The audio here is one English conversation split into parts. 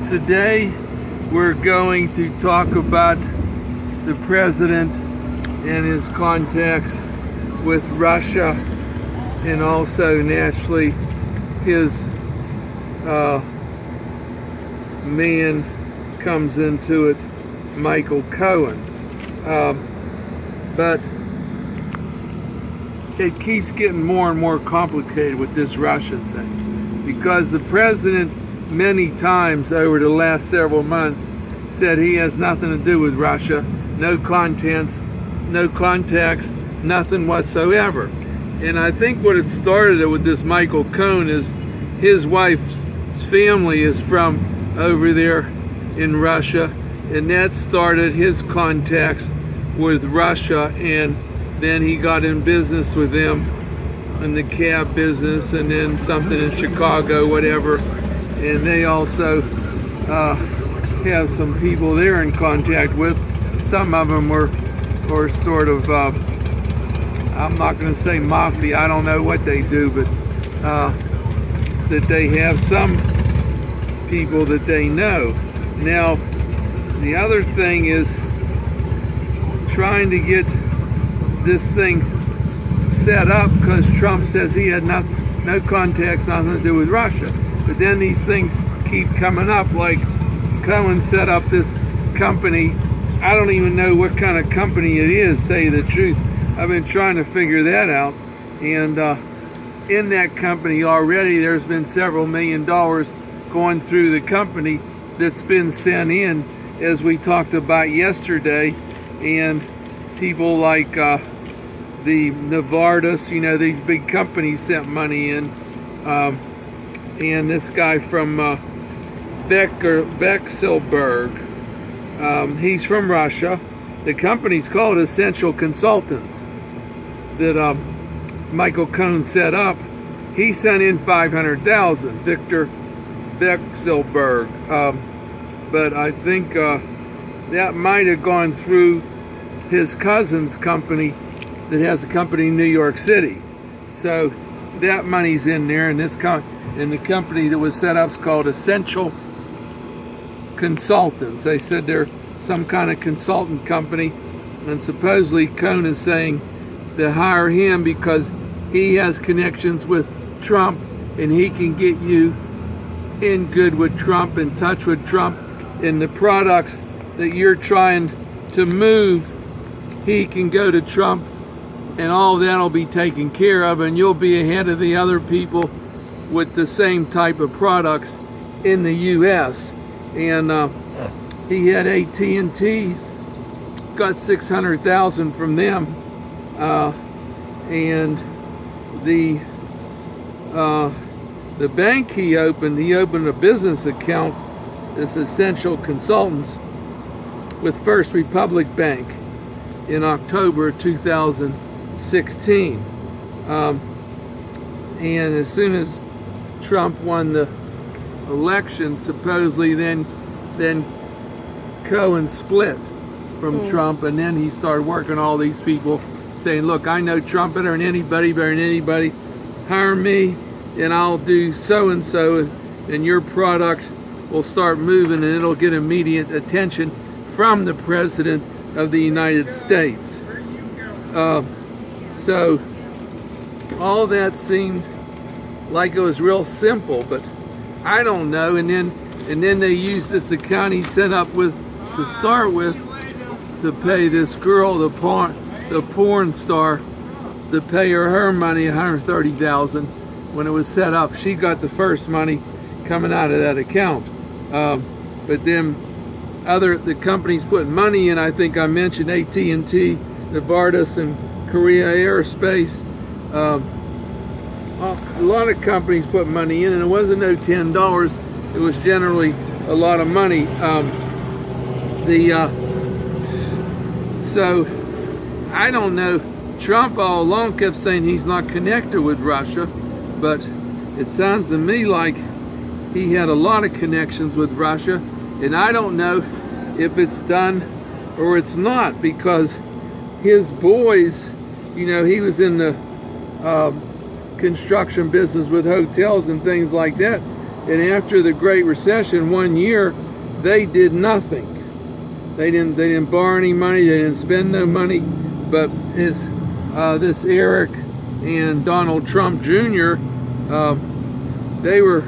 Today we're going to talk about the president and his contacts with Russia, and also naturally his man comes into it, Michael Cohen. But it keeps getting more and more complicated with this Russian thing, because the president many times over the last several months said he has nothing to do with Russia, no contacts, nothing whatsoever. And I think what it started with this Michael Cohen is his wife's family is from over there in Russia, and that started his contacts with Russia, and then he got in business with them in the cab business, and then something in Chicago, whatever. And they also have some people they're in contact with. Some of them are sort of, I'm not going to say mafia, I don't know what they do, but that they have some people that they know. Now, the other thing is trying to get this thing set up, because Trump says he had no contacts, nothing to do with Russia. But then these things keep coming up, like Cohen set up this company. I don't even know what kind of company it is, to tell you the truth. I've been trying to figure that out. And in that company already, there's been several $1 million going through the company that's been sent in, as we talked about yesterday. And people like the Novartis, these big companies sent money in. And this guy from Bexelberg, he's from Russia. The company's called Essential Consultants that Michael Cohen set up. He sent in $500,000, Victor Bexelberg. But I think that might have gone through his cousin's company that has a company in New York City. So that money's in there, and and the company that was set up is called Essential Consultants. They said they're some kind of consultant company, and supposedly Cohen is saying to hire him because he has connections with Trump, and he can get you in good with Trump, in touch with Trump, and the products that you're trying to move, he can go to Trump, and all that'll be taken care of, and you'll be ahead of the other people with the same type of products in the U.S. And he had AT&T, got $600,000 from them, and the bank he opened a business account, this Essential Consultants, with First Republic Bank in October 2016. And as soon as Trump won the election, supposedly then Cohen split from Trump, and then he started working all these people, saying, look, I know Trump better than anybody, hire me and I'll do so and so, and your product will start moving, and it'll get immediate attention from the President of the United States. So all that seemed like it was real simple, but I don't know. And then they used this account he set up to start with to pay this girl, the porn star, to pay her money, $130,000. When it was set up, she got the first money coming out of that account. But then the companies put money in. I think I mentioned AT&T, Novartis, and Korea Aerospace. A lot of companies put money in, and it wasn't no $10. It was generally a lot of money. So I don't know. Trump all along kept saying he's not connected with Russia, but it sounds to me like he had a lot of connections with Russia, and I don't know if it's done or it's not, because his boys, he was in the construction business with hotels and things like that. And after the Great Recession, 1 year, they did nothing. They didn't borrow any money. They didn't spend no money. But this Eric and Donald Trump Jr., they were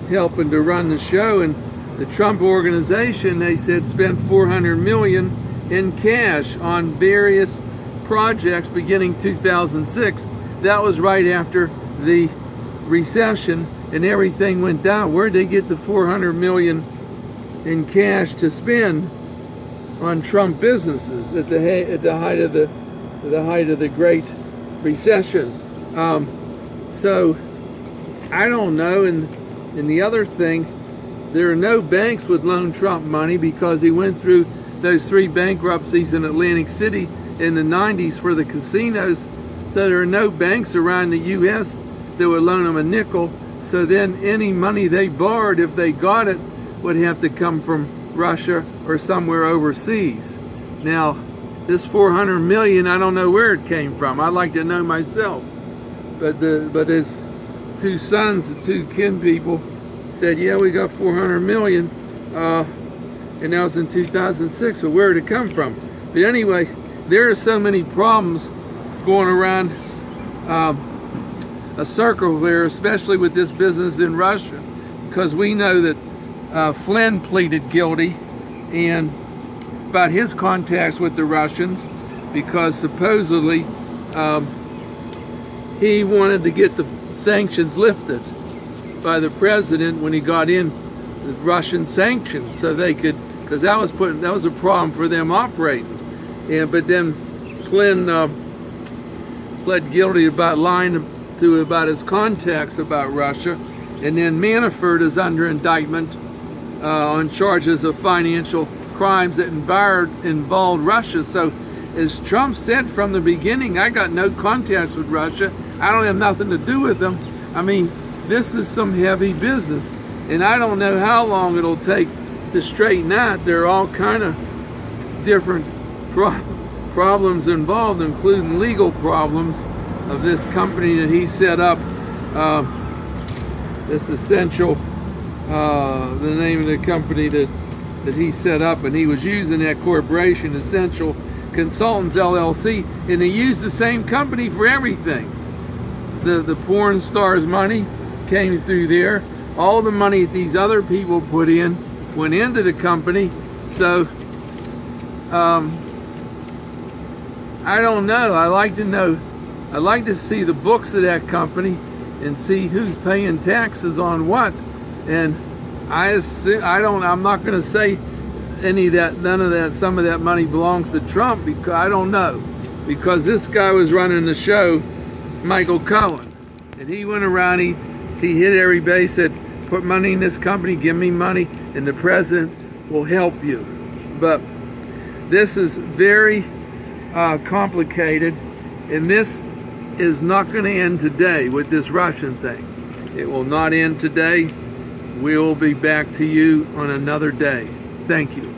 helping to run the show, and the Trump organization, they said, spent $400 million in cash on various projects beginning 2006. That was right after the recession and everything went down. Where'd they get the $400 million in cash to spend on Trump businesses at the height of the Great Recession? So I don't know. And the other thing, there are no banks would loan Trump money because he went through those 3 bankruptcies in Atlantic City in the 90s for the casinos. So there are no banks around the U.S. that would loan him a nickel. So then any money they borrowed, if they got it, would have to come from Russia or somewhere overseas. Now, this $400 million, I don't know where it came from. I'd like to know myself. But his 2 sons, the 2 kin people, said, yeah, we got $400 million, and that was in 2006. So where did it come from? But anyway, there are so many problems going around a circle there, especially with this business in Russia, because we know that Flynn pleaded guilty and about his contacts with the Russians, because supposedly he wanted to get the sanctions lifted by the president when he got in the Russian sanctions, so they could, because that was a problem for them operating. And but then Flynn pled guilty about lying about his contacts about Russia, and then Manafort is under indictment on charges of financial crimes that involved Russia. So, as Trump said from the beginning, I got no contacts with Russia. I don't have nothing to do with them. I mean, this is some heavy business, and I don't know how long it'll take to straighten out. There are all kind of different problems involved, including legal problems of this company that he set up, this Essential, the name of the company that he set up, and he was using that corporation, Essential Consultants LLC, and they used the same company for everything. The porn stars' money came through there. All the money that these other people put in went into the company. So I don't know. I like to know. I'd like to see the books of that company and see who's paying taxes on what. And I'm not going to say any of that, none of that, some of that money belongs to Trump, because I don't know. Because this guy was running the show, Michael Cohen, and he went around, he hit everybody, said, put money in this company, give me money, and the president will help you. But this is very complicated, and this is not going to end today with this Russian thing. It will not end today. We'll be back to you on another day. Thank you.